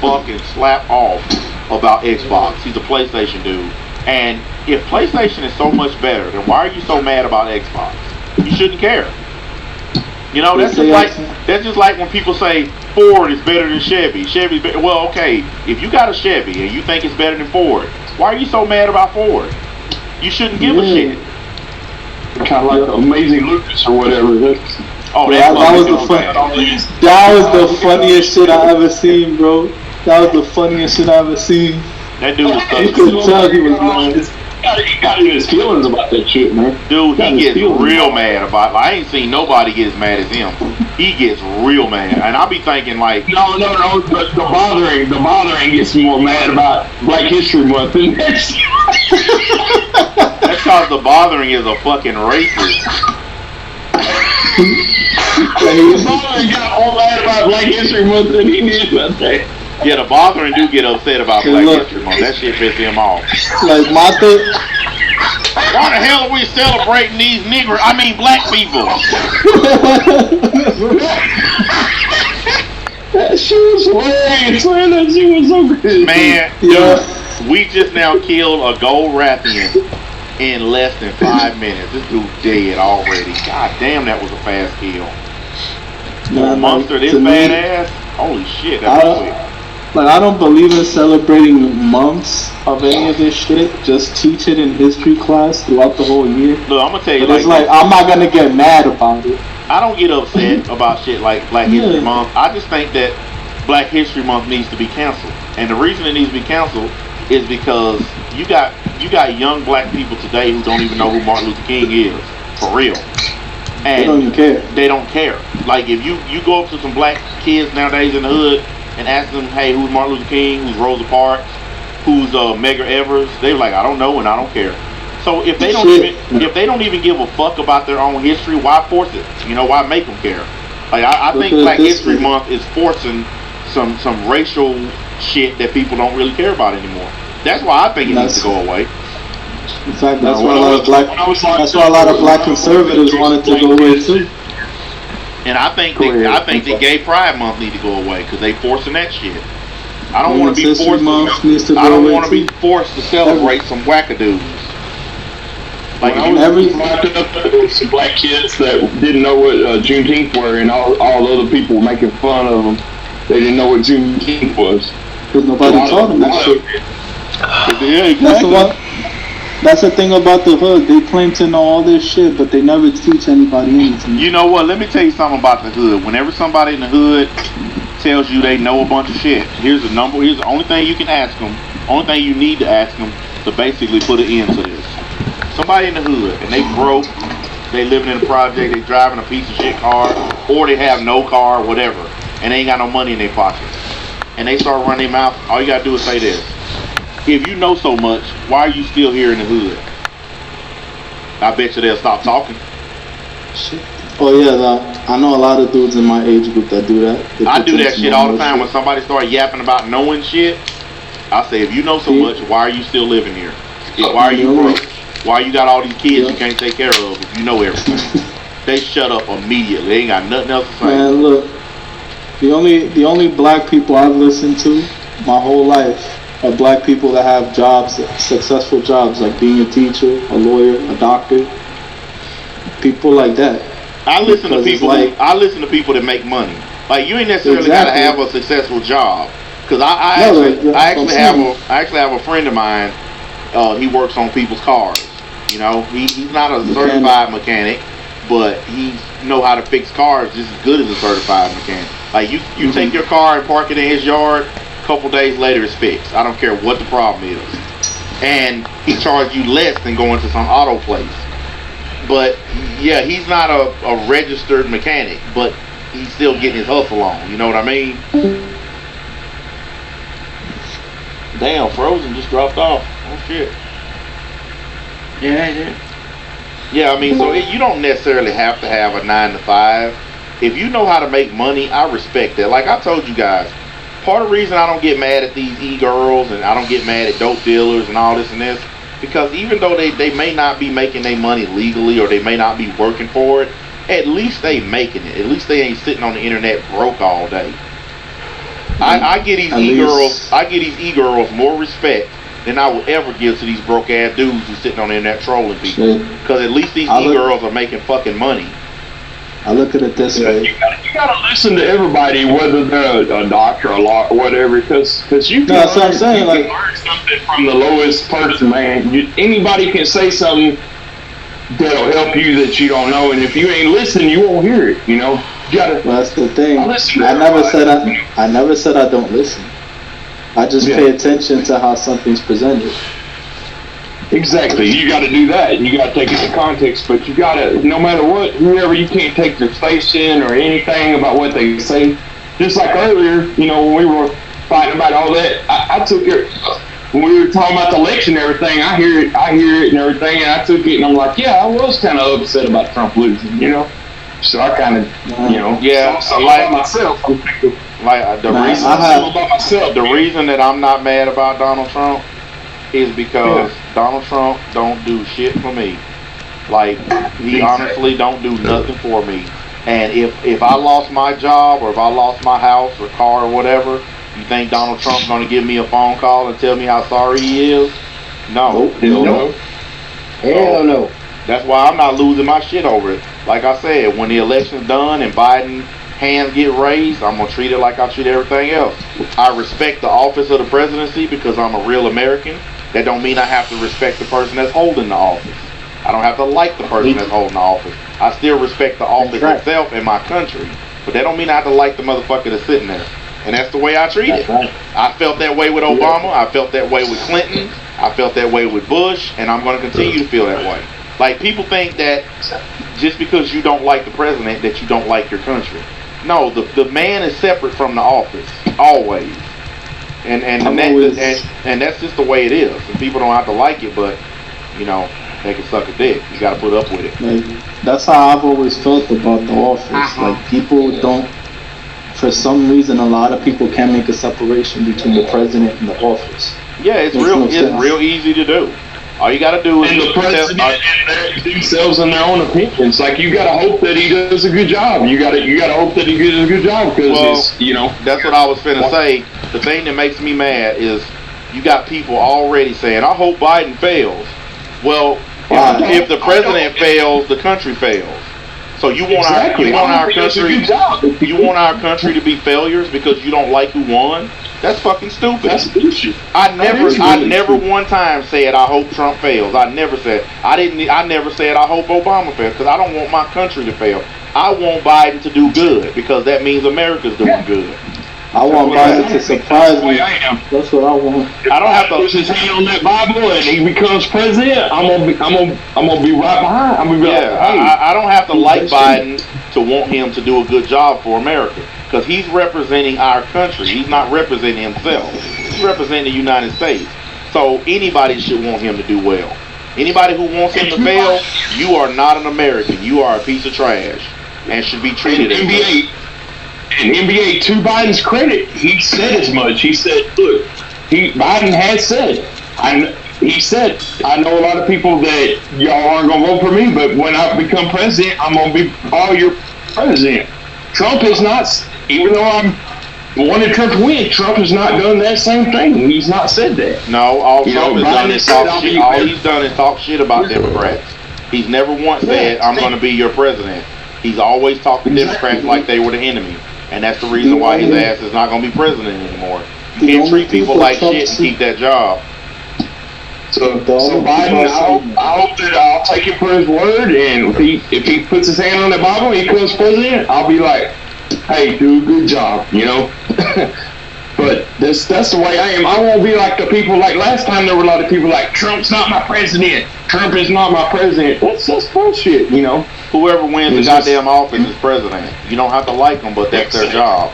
fucking slap off about Xbox. He's a PlayStation dude. And if PlayStation is so much better, then why are you so mad about Xbox? You shouldn't care. You know, that's just like when people say Ford is better than Chevy. Chevy's better. Well, okay, if you got a Chevy and you think it's better than Ford, why are you so mad about Ford? You shouldn't give a shit. Kind of like Amazing Lucas or whatever. Oh, that was the funniest shit I ever seen, bro. That was the funniest shit I ever seen. That dude was you could tell he was mad. He got in his feelings about that shit, man. Dude, he gets real mad about. Like, I ain't seen nobody get as mad as him. He gets real mad, and I be thinking like, no. But the bothering gets more mad about Black History Month than next year. That's because the bothering is a fucking racist. The bothering got more mad about Black History Month than he did about that. Yeah, the bothering do get upset about Black History Month. That shit pisses him off. Like my thing. Why the hell are we celebrating these black people? That shit was hilarious, man. That shit was so good. Man, dude, we just now killed a gold Rathian in less than 5 minutes. This dude dead already. God damn, that was a fast kill. Monster this badass? Holy shit, that was quick. Like, I don't believe in celebrating months of any of this shit. Just teach it in history class throughout the whole year. Look, I'm gonna tell you, it's like I'm not gonna get mad about it. I don't get upset about shit like Black History Month. I just think that Black History Month needs to be canceled, and the reason it needs to be canceled is because you got young black people today who don't even know who Martin Luther King is, for real. And they don't even care. They don't care. Like, if you go up to some black kids nowadays in the hood and ask them, hey, who's Martin Luther King, who's Rosa Parks, who's Medgar Evers, they're like, I don't know and I don't care. So if they don't even give a fuck about their own history, why force it? You know, why make them care? Like, I think Black History Month is forcing some racial shit that people don't really care about anymore. That's why I think it needs to go away. In fact, that's why a lot of black conservatives wanted to go away too. And I think the Gay Pride Month need to go away because they forcing that shit. I don't want to be forced. I don't want to be forced to celebrate some wackadoos. Like, there was some black kids that didn't know what Juneteenth were, and all other people were making fun of them. They didn't know what Juneteenth was. Because nobody taught them that shit. Yeah, exactly. That's the thing about the hood. They claim to know all this shit, but they never teach anybody anything. You know what? Let me tell you something about the hood. Whenever somebody in the hood tells you they know a bunch of shit, here's the number. Here's the only thing you can ask them. Only thing you need to ask them to basically put an end to this. Somebody in the hood, and they broke. They living in a project. They driving a piece of shit car, or they have no car, whatever, and they ain't got no money in their pocket. And they start running their mouth. All you gotta do is say this. If you know so much, why are you still here in the hood? I bet you they'll stop talking. Shit. Oh yeah, I know a lot of dudes in my age group that do that. I do that shit all the time. When somebody start yapping about knowing shit, I say, if you know so much, why are you still living here? Why are you broke? Why you got all these kids you can't take care of if you know everything? They shut up immediately. They ain't got nothing else to say. Man, look, the only black people I've listened to my whole life are black people that have jobs, successful jobs, like being a teacher, a lawyer, a doctor. People like that. I listen to people that make money. Like, you ain't necessarily gotta have a successful job. Cause I actually have a friend of mine. He works on people's cars. You know, he's not a certified mechanic, but he know how to fix cars just as good as a certified mechanic. Like, you take your car and park it in his yard. Couple days later it's fixed. I don't care what the problem is, and he charged you less than going to some auto place. But yeah, he's not a registered mechanic, but he's still getting his hustle on. You know what I mean? Damn, Frozen just dropped off. Oh shit. Yeah, I did. Yeah, I mean, so you don't necessarily have to have a 9 to 5. If you know how to make money, I respect that. Like I told you guys. Part of the reason I don't get mad at these e-girls and I don't get mad at dope dealers and all this and this, because even though they may not be making their money legally or they may not be working for it, at least they making it. At least they ain't sitting on the internet broke all day. I get these e-girls. I get these e-girls more respect than I would ever give to these broke ass dudes who's sitting on the internet trolling people. Because at least these e-girls are making fucking money. I look at it this way. You gotta listen to everybody, whether they're a doctor, a law, or whatever, because you can, that's what I'm saying, like, learn something from the lowest person, man. Anybody can say something that'll help you that you don't know, and if you ain't listening, you won't hear it. You know, you gotta. Well, that's the thing. I never said I don't listen. I just pay attention to how something's presented. Exactly. You got to do that. You got to take it in context, but you got to, no matter what, whoever, you can't take their station or anything about what they say. Just like earlier, you know, when we were fighting about all that, I took it, when we were talking about the election and everything, I hear it and everything, and I took it and I'm like, yeah, I was kind of upset about Trump losing, you know? So I kind of, you know, like myself. Like the reason that I'm not mad about Donald Trump is because Donald Trump don't do shit for me. Like, he honestly don't do nothing for me. And if I lost my job, or if I lost my house or car or whatever, you think Donald Trump's going to give me a phone call and tell me how sorry he is? No. Hell no. That's why I'm not losing my shit over it. Like I said, when the election's done and Biden's hands get raised, I'm going to treat it like I treat everything else. I respect the office of the presidency because I'm a real American. That don't mean I have to respect the person that's holding the office. I don't have to like the person that's holding the office. I still respect the office itself and my country. But that don't mean I have to like the motherfucker that's sitting there. And that's the way I treat it. I felt that way with Obama. I felt that way with Clinton. I felt that way with Bush. And I'm going to continue to feel that way. Like, people think that just because you don't like the president that you don't like your country. No, the man is separate from the office. Always. And that's just the way it is. And people don't have to like it, but, you know, they can suck a dick. You got to put up with it. Like, that's how I've always felt about the office. Like, people don't, for some reason, a lot of people can't make a separation between the president and the office. Yeah, it's real easy to do. All you got to do is... And the president and themselves and their own opinions. Like, you got to hope that he does a good job. You got to hope that he does a good job because, you know... That's what I was finna say. The thing that makes me mad is you got people already saying, I hope Biden fails. Well, if the president fails, the country fails. So you want our country to be failures because you don't like who won? That's fucking stupid. That's bullshit. I never one time said I hope Trump fails. I never said I never said I hope Obama fails because I don't want my country to fail. I want Biden to do good because that means America's doing good. I want Biden to surprise me. That's what I want. I don't have to push his hand on that Bible and he becomes president. I'm gonna be right behind. I'm gonna be I don't have to like Biden to want him to do a good job for America because he's representing our country. He's not representing himself. He's representing the United States. So anybody should want him to do well. Anybody who wants him to fail, you are not an American. You are a piece of trash and should be treated as such. And NBA, to Biden's credit, he said as much. He said, look, Biden has said, he said, I know a lot of people that y'all aren't going to vote for me, but when I become president, I'm going to be all your president. Trump has not, even though I'm wanted Trump to win, Trump has not done that same thing. He's not said that. No, all Trump has done is talk shit. All he's done is talk shit about Democrats. He's never once said, I'm going to be your president. He's always talked to Democrats like they were the enemy. And that's the reason why his ass is not going to be president anymore. You can't treat people like shit and keep that job. So Biden, I hope that I'll take him for his word, and if he puts his hand on the Bible and he becomes president, I'll be like, hey, do a good job, you know? But that's the way I am. I won't be like the people, like last time there were a lot of people like, Trump's not my president. Trump is not my president. That's bullshit, you know? Whoever wins the goddamn office is president. You don't have to like them, but that's their job.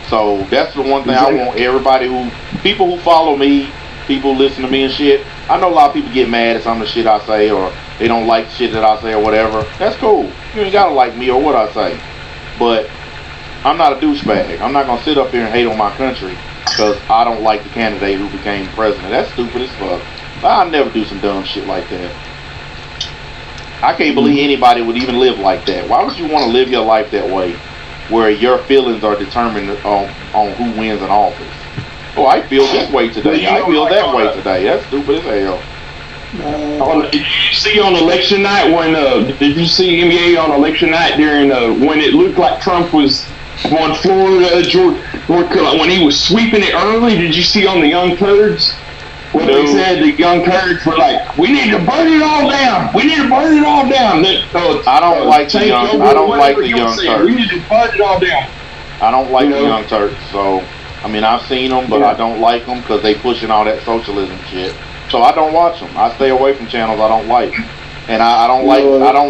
So that's the one thing I want everybody people who follow me, people who listen to me and shit. I know a lot of people get mad at some of the shit I say, or they don't like shit that I say or whatever. That's cool. You ain't gotta like me or what I say. But I'm not a douchebag. I'm not gonna sit up here and hate on my country because I don't like the candidate who became president. That's stupid as fuck. I'll never do some dumb shit like that. I can't believe anybody would even live like that. Why would you want to live your life that way? where your feelings are determined on who wins an office. Oh, I feel this way today. I feel that way today. That's stupid as hell. Did you see on election night did you see NBA on election night during when it looked like Trump was on Florida, Georgia, when he was sweeping it early? Did you see on the Young Turds? When they said the Young Turds were like, we need to burn it all down. We need to burn it all down. I don't like the Young Turds. We need to burn it all down. I don't like the Young Turks. So, I mean, I've seen them, but I don't like them because they pushing all that socialism shit. So I don't watch them. I stay away from channels I don't like. And I don't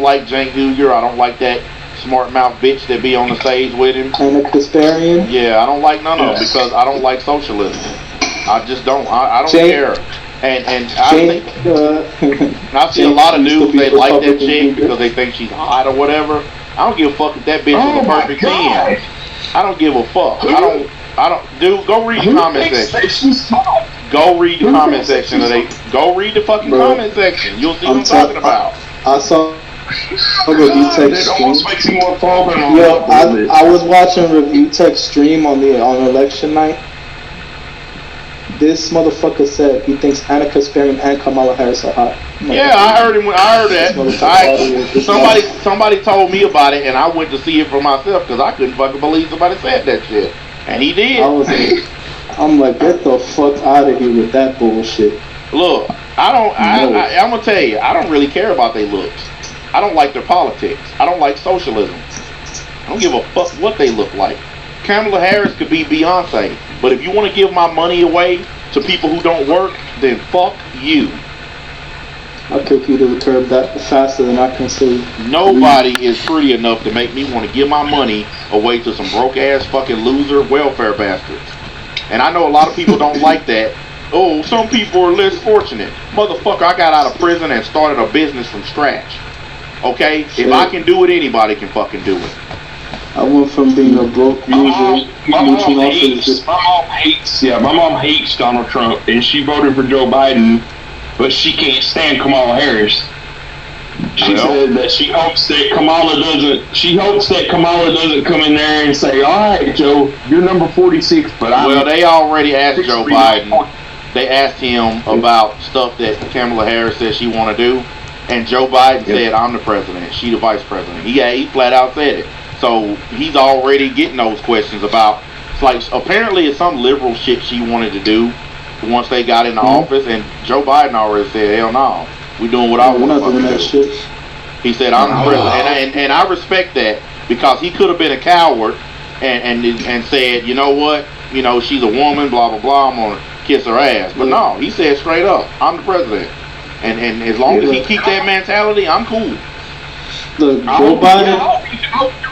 like Cenk Uygur. I don't like that smart mouth bitch that be on the stage with him. Ana Kasparian. Yeah, I don't like none of them because I don't like socialism. I just don't. I don't care. And I see a lot of dudes they like that chick because they think she's hot or whatever. I don't give a fuck if that bitch was a perfect 10. I don't give a fuck. I don't. Dude, go read the comment section. Go read the comment section. Go read the fucking comment section. You'll see what I'm talking about. I saw Review Tech stream. I was watching Review Tech stream on election night. This motherfucker said he thinks Ana Kasparian and Kamala Harris are hot. Yeah, I heard him. I heard that. Somebody told me about it, and I went to see it for myself because I couldn't fucking believe somebody said that shit, and he did. I'm like, get the fuck out of here with that bullshit. Look, I'm gonna tell you, I don't really care about their looks. I don't like their politics. I don't like socialism. I don't give a fuck what they look like. Kamala Harris could be Beyonce, but if you want to give my money away to people who don't work, then fuck you. I'll kick you to the curb that faster than I can see. Nobody is pretty enough to make me want to give my money away to some broke ass fucking loser welfare bastards. And I know a lot of people don't like that. Oh, some people are less fortunate. Motherfucker, I got out of prison and started a business from scratch. Okay? If I can do it, anybody can fucking do it. I went from being a broke loser. My mom hates Donald Trump, and she voted for Joe Biden, but she can't stand Kamala Harris. She said that she hopes that Kamala doesn't come in there and say, all right, Joe, you're number 46, but Well, they already asked Joe Biden. They asked him about stuff that Kamala Harris said she want to do, and Joe Biden said, I'm the president, she the vice president. He flat out said it. So he's already getting those questions about, apparently it's some liberal shit she wanted to do once they got in the office, and Joe Biden already said, hell no, we doing what I want to fucking do. Shit. He said, I'm the president, and I respect that, because he could have been a coward and said, you know what, she's a woman, blah, blah, blah, I'm going to kiss her ass. But no, he said straight up, I'm the president. And as long as he keeps that mentality, I'm cool. Look, Joe Biden.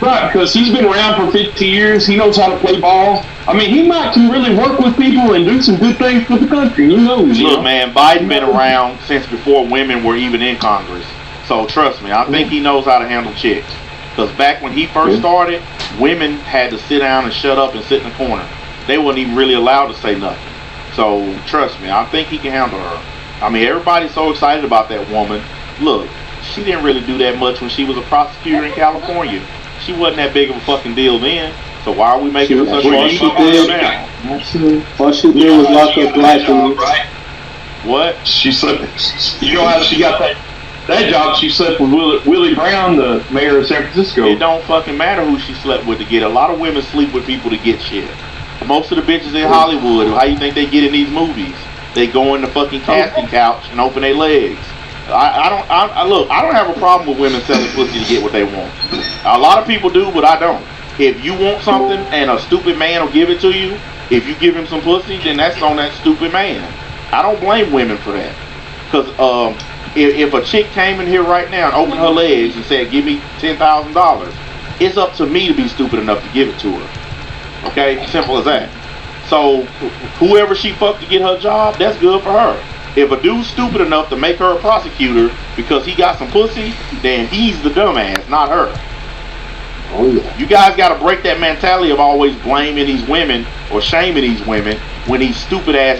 Right, because he's been around for 50 years. He knows how to play ball. I mean, he can really work with people and do some good things for the country. Who knows? Look, man, Biden been around since before women were even in Congress. So trust me, I think he knows how to handle chicks. Because back when he first started, women had to sit down and shut up and sit in the corner. They wasn't even really allowed to say nothing. So trust me, I think he can handle her. I mean, everybody's so excited about that woman. Look, she didn't really do that much when she was a prosecutor in California. She wasn't that big of a fucking deal then. So why are we making her such a big deal now? All she did was lock up black dudes. What? She slept. You know how she got that job? She slept with Willie Brown, the mayor of San Francisco. It don't fucking matter who she slept with to get. A lot of women sleep with people to get shit. Most of the bitches in Hollywood, how you think they get in these movies? They go in the fucking casting couch and open their legs. I don't have a problem with women selling pussy to get what they want. A lot of people do, but I don't. If you want something and a stupid man will give it to you, if you give him some pussy, then that's on that stupid man. I don't blame women for that. Because if a chick came in here right now and opened her legs and said, give me $10,000, it's up to me to be stupid enough to give it to her. Okay? Simple as that. So whoever she fucked to get her job, that's good for her. If a dude's stupid enough to make her a prosecutor because he got some pussy, then he's the dumbass, not her. Oh yeah. You guys got to break that mentality of always blaming these women or shaming these women when these stupid ass